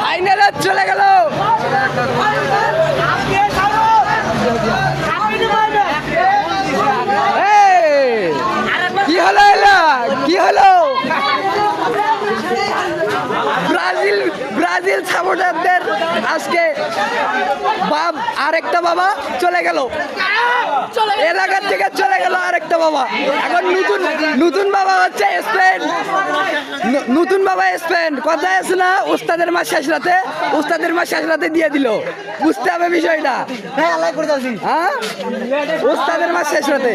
ফাইনালে চলে গেল। কি হলো এলা, কি হলো? ব্রাজিল সাপোর্টারদের আজকে আরেকটা বাবা চলে গেল, এলাকার থেকে চলে গেল আরেকটা বাবা। এখন নতুন বাবা হচ্ছে স্পেন, নতুন বাবা স্পেন। কথায় আছে না, উস্তাদের মা শেষ রাতে, উস্তাদের মা শেষ রাতে দিয়ে দিল। বুঝতে হবে বিষয়টা, হ্যাঁ উস্তাদের মা শেষ রাতে।